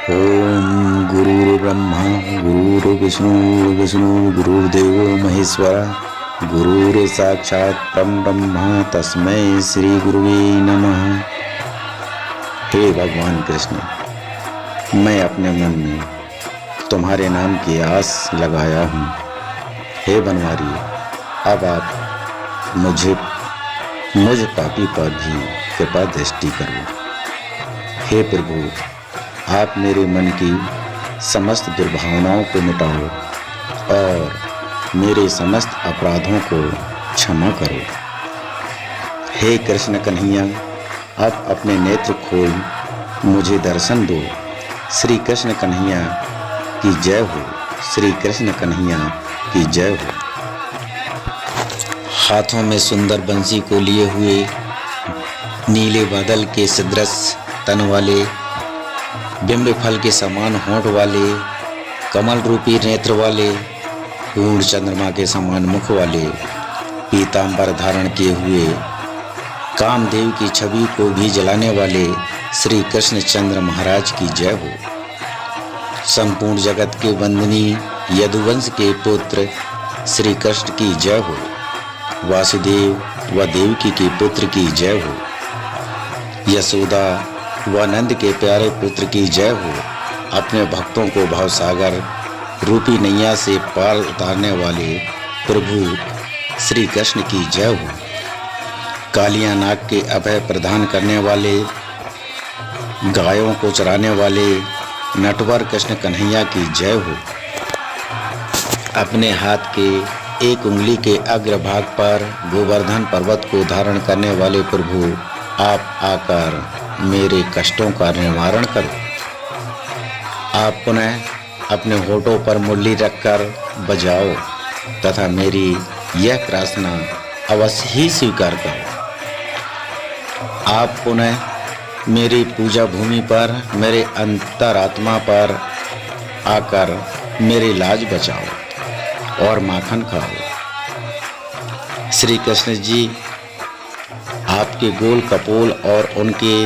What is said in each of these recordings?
ओम गुरुर्ब्रह्मा गुरुर्विष्णु गुरुर्देवो महेश्वरा गुरुर् साक्षात् परब्रह्म तस्मै श्री गुरुवे नमः। हे भगवान कृष्ण, मैं अपने मन में तुम्हारे नाम की आस लगाया हूँ। हे बनवारी, अब आप मुझ पापी पर भी कृपा दृष्टि करो। हे प्रभु, आप मेरे मन की समस्त दुर्भावनाओं को मिटाओ और मेरे समस्त अपराधों को क्षमा करो। हे कृष्ण कन्हैया, आप अपने नेत्र खोल मुझे दर्शन दो। श्री कृष्ण कन्हैया की जय हो। श्री कृष्ण कन्हैया की जय हो। हाथों में सुंदर बंसी को लिए हुए, नीले बादल के सदृश तन वाले, बिंब फल के समान होंठ वाले, कमल रूपी नेत्र वाले, पूर्ण चंद्रमा के समान मुख वाले, पीतांबर धारण किए हुए, कामदेव की छवि को भी जलाने वाले श्री कृष्ण चंद्र महाराज की जय हो। संपूर्ण जगत के वंदनीय यदुवंश के पुत्र श्री कृष्ण की जय हो। वासुदेव व देवकी के पुत्र की जय हो। यशोदा व नंद के प्यारे पुत्र की जय हो। अपने भक्तों को भवसागर रूपी नैया से पार उतारने वाले प्रभु श्री कृष्ण की जय हो। कालिया नाग के अभय प्रदान करने वाले, गायों को चराने वाले नटवर कृष्ण कन्हैया की जय हो। अपने हाथ के एक उंगली के अग्रभाग पर गोवर्धन पर्वत को धारण करने वाले प्रभु, आप आकर मेरे कष्टों का निवारण करो। आप पुनः अपने होठों पर मुरली रखकर बजाओ तथा मेरी यह प्रार्थना अवश्य ही स्वीकार करो। आप पुनः मेरी पूजा भूमि पर, मेरे अंतरात्मा पर आकर मेरी लाज बचाओ और माखन खाओ। श्री कृष्ण जी, आपके गोल कपोल और उनके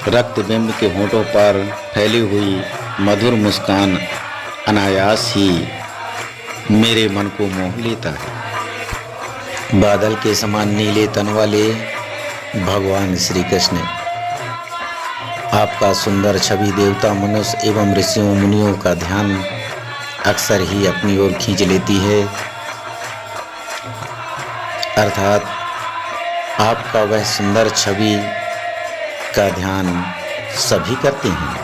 रक्त बिंब के होठों पर फैली हुई मधुर मुस्कान अनायास ही मेरे मन को मोह लेता है। बादल के समान नीले तन वाले भगवान श्री कृष्ण, आपका सुंदर छवि देवता, मनुष्य एवं ऋषियों मुनियों का ध्यान अक्सर ही अपनी ओर खींच लेती है। अर्थात आपका वह सुंदर छवि का ध्यान सभी करते हैं।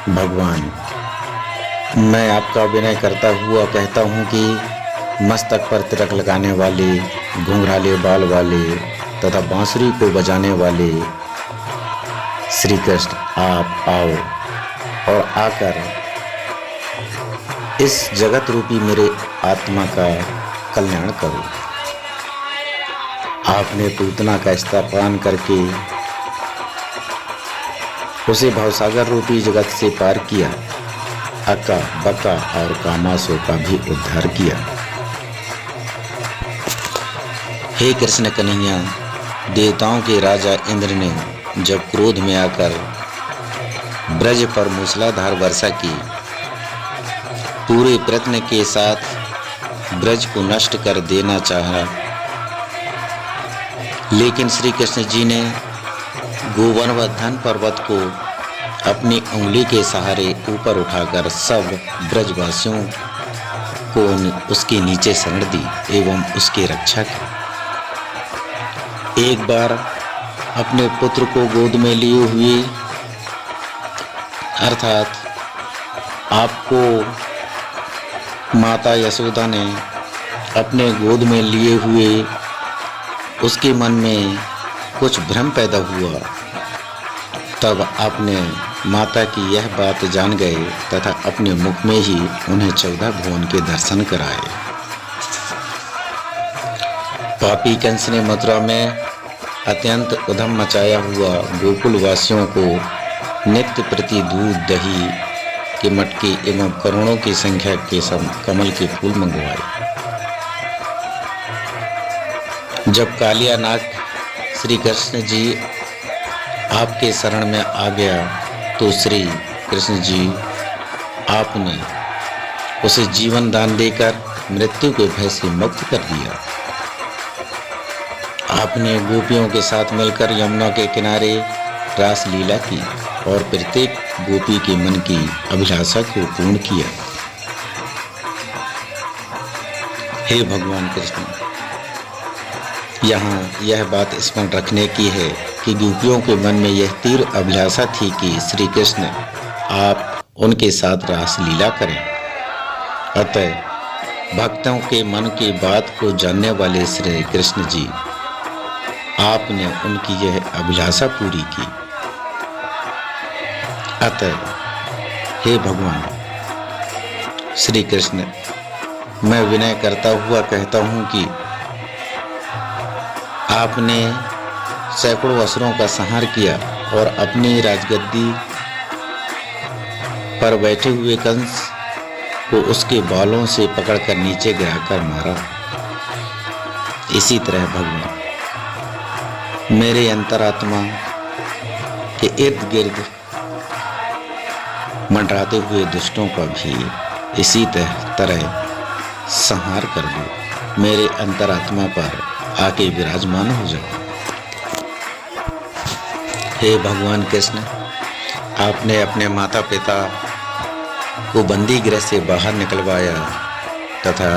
भगवान, मैं आपका विनय करता हुआ कहता हूँ कि मस्तक पर तिलक लगाने वाले, घुंघराले बाल वाले तथा बांसुरी को बजाने वाले श्री कृष्ण, आप आओ और आकर इस जगत रूपी मेरे आत्मा का कल्याण करो। आपने पूतना का स्तनपान करके उसे भवसागर रूपी जगत से पार किया। अक्का बक्का और कामासो का भी उद्धार किया। हे कृष्ण कन्हैया, देवताओं के राजा इंद्र ने जब क्रोध में आकर ब्रज पर मूसलाधार वर्षा की, पूरे प्रयत्न के साथ ब्रज को नष्ट कर देना चाहा, लेकिन श्री कृष्ण जी ने गोवर्धन पर्वत को अपनी उंगली के सहारे ऊपर उठाकर सब ब्रजवासियों को उसके नीचे शरण दी एवं उसकी रक्षा की। एक बार अपने पुत्र को गोद में लिए हुए, अर्थात आपको माता यशोदा ने अपने गोद में लिए हुए, उसके मन में कुछ भ्रम पैदा हुआ। तब आपने माता की यह बात जान गए तथा अपने मुख में ही उन्हें 14 भुवन के दर्शन कराए। पापी कंस ने मथुरा में अत्यंत उधम मचाया हुआ गोकुल वासियों को नित्य प्रति दूध, दही के मटके एवं करोड़ों की संख्या के कमल के फूल मंगवाए। जब कालिया नाग श्री कृष्ण जी आपके शरण में आ गया तो श्री कृष्ण जी आपने उसे जीवन दान देकर मृत्यु के भय से मुक्त कर दिया। आपने गोपियों के साथ मिलकर यमुना के किनारे रास लीला की और प्रत्येक गोपी के मन की अभिलाषा को पूर्ण किया। हे भगवान कृष्ण, यहाँ यह बात स्मरण रखने की है कि गोपियों के मन में यह तीव्र अभिलाषा थी कि श्री कृष्ण आप उनके साथ रास लीला करें। अतः भक्तों के मन की बात को जानने वाले श्री कृष्ण जी आपने उनकी यह अभिलाषा पूरी की। अतः हे भगवान श्री कृष्ण, मैं विनय करता हुआ कहता हूँ कि आपने सैकड़ों असुरों का संहार किया और अपनी राजगद्दी पर बैठे हुए कंस को उसके बालों से पकड़कर नीचे गिराकर मारा। इसी तरह भगवान मेरे अंतरात्मा के इर्द गिर्द मंडराते हुए दुष्टों का भी इसी तरह संहार कर दो। मेरे अंतरात्मा पर आके विराजमान हो जाओ। हे भगवान कृष्ण, आपने अपने माता पिता को बंदी गृह से बाहर निकलवाया तथा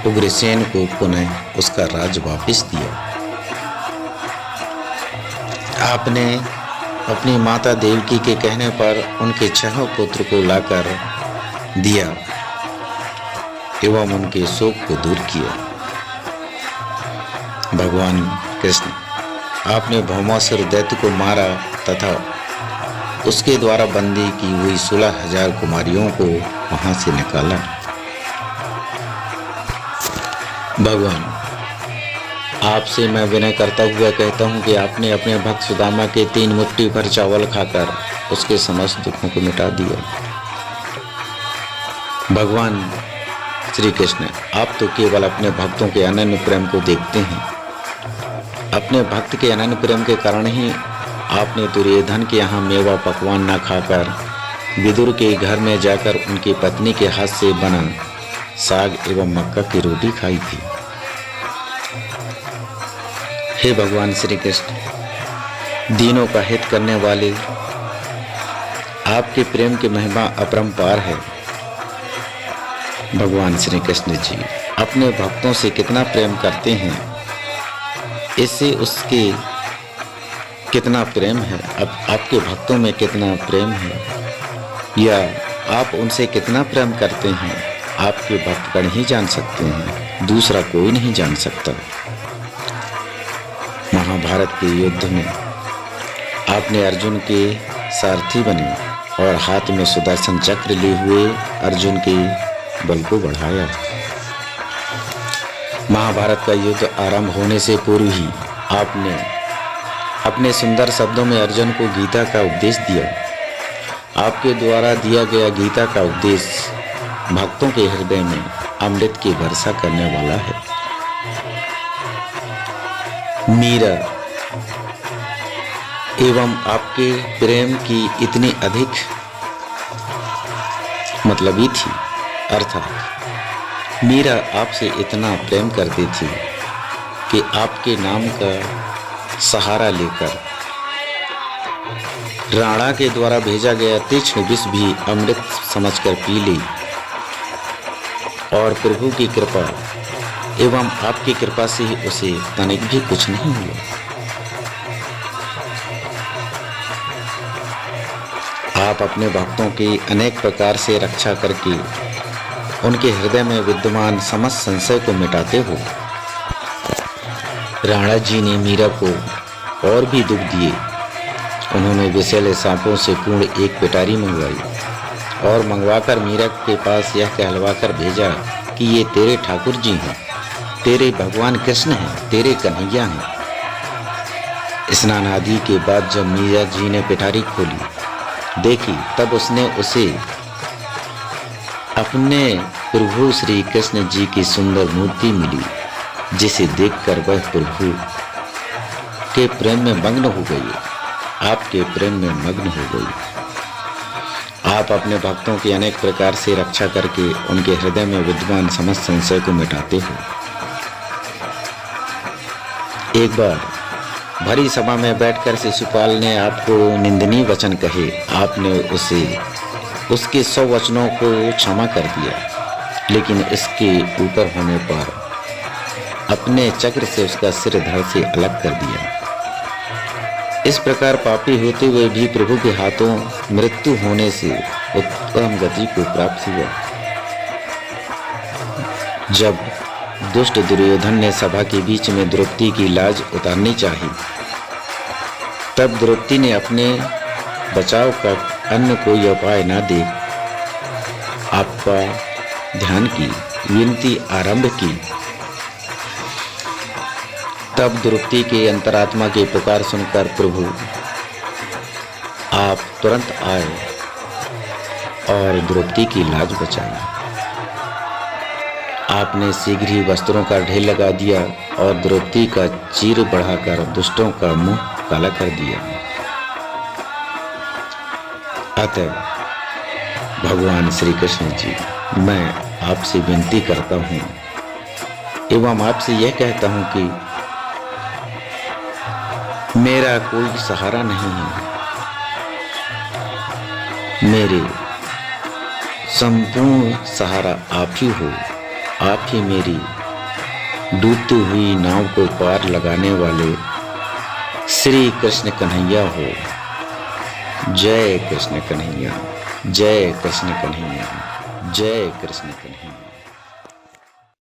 उग्रसेन को पुनः उसका राज वापस दिया। आपने अपनी माता देवकी के कहने पर उनके 6 पुत्र को लाकर दिया एवं उनके शोक को दूर किया। भगवान कृष्ण, आपने भौमासुर दैत्य को मारा तथा उसके द्वारा बंदी की हुई 16,000 कुमारियों को वहां से निकाला। भगवान, आपसे मैं विनय करता हुआ कहता हूँ कि आपने अपने भक्त सुदामा के 3 मुट्ठी भर चावल खाकर उसके समस्त दुखों को मिटा दिया। भगवान श्री कृष्ण, आप तो केवल अपने भक्तों के अनन्य प्रेम को देखते हैं। अपने भक्त के अनन्य प्रेम के कारण ही आपने दुर्योधन के यहाँ मेवा पकवान न खाकर विदुर के घर में जाकर उनकी पत्नी के हाथ से बना साग एवं मक्का की रोटी खाई थी। हे भगवान श्री कृष्ण, दीनों का हित करने वाले आपके प्रेम की महिमा अपरंपार है। भगवान श्री कृष्ण जी अपने भक्तों से कितना प्रेम करते हैं, इससे उसके कितना प्रेम है, अब आपके भक्तों में कितना प्रेम है, या आप उनसे कितना प्रेम करते हैं, आपके भक्तगण ही जान सकते हैं, दूसरा कोई नहीं जान सकता। महाभारत के युद्ध में आपने अर्जुन के सारथी बने और हाथ में सुदर्शन चक्र लिए हुए अर्जुन के बल को बढ़ाया। महाभारत का युद्ध आरंभ होने से पूर्व ही आपने अपने सुंदर शब्दों में अर्जुन को गीता का उपदेश दिया। आपके द्वारा दिया गया गीता का उपदेश भक्तों के हृदय में अमृत की वर्षा करने वाला है। मीरा एवं आपके प्रेम की इतनी अधिक मतलबी थी, अर्थात मीरा आपसे इतना प्रेम करती थी कि आपके नाम का सहारा लेकर राणा के द्वारा भेजा गया तीक्ष्ण विष भी अमृत समझकर पी ली और प्रभु की कृपा एवं आपकी कृपा से ही उसे तनिक भी कुछ नहीं हुआ। आप अपने भक्तों की अनेक प्रकार से रक्षा करके उनके हृदय में विद्यमान समस्त संशय को मिटाते हो। राणा जी ने मीरा को और भी दुख दिए। उन्होंने विषैले सांपों से पूर्ण एक पिटारी मंगवाई और मंगवाकर मीरा के पास यह कहलवाकर भेजा कि ये तेरे ठाकुर जी हैं, तेरे भगवान कृष्ण हैं, तेरे कन्हैया हैं। स्नान आदि के बाद जब मीरा जी ने पिटारी खोली देखी, तब उसने उसे अपने प्रभु श्री कृष्ण जी की सुंदर मूर्ति मिली, जिसे देखकर वह प्रभु के प्रेम में मग्न हो गई, आपके प्रेम में मग्न हो गई। आप अपने भक्तों की अनेक प्रकार से रक्षा करके उनके हृदय में विद्यमान समस्त संशय को मिटाते हो। एक बार भरी सभा में बैठकर शिशुपाल ने आपको निंदनीय वचन कहे। आपने उसे उसके 100 वचनों को क्षमा कर दिया, लेकिन इसके ऊपर होने पर अपने चक्र से उसका सिर धड़ से अलग कर दिया। इस प्रकार पापी होते हुए भी प्रभु के हाथों मृत्यु होने से उत्तम गति को प्राप्त हुआ। जब दुष्ट दुर्योधन ने सभा के बीच में द्रौपदी की लाज उतारनी चाही, तब द्रौपदी ने अपने बचाव का अन्य कोई उपाय न देख आपका ध्यान की विनती आरंभ की। तब द्रौपदी के अंतरात्मा की पुकार सुनकर प्रभु आप तुरंत आए और द्रौपदी की लाज बचाई। आपने शीघ्र ही वस्त्रों का ढेर लगा दिया और द्रौपदी का चीर बढ़ाकर दुष्टों का मुंह काला कर दिया। अतः भगवान श्री कृष्ण जी, मैं आपसे विनती करता हूँ एवं आपसे यह कहता हूँ कि मेरा कोई सहारा नहीं है। मेरे संपूर्ण सहारा आप ही हो। आप ही मेरी डूबती हुई नाव को पार लगाने वाले श्री कृष्ण कन्हैया हो। जय कृष्ण कन्हैया, जय कृष्ण कन्हैया, जय कृष्ण कन्हैया।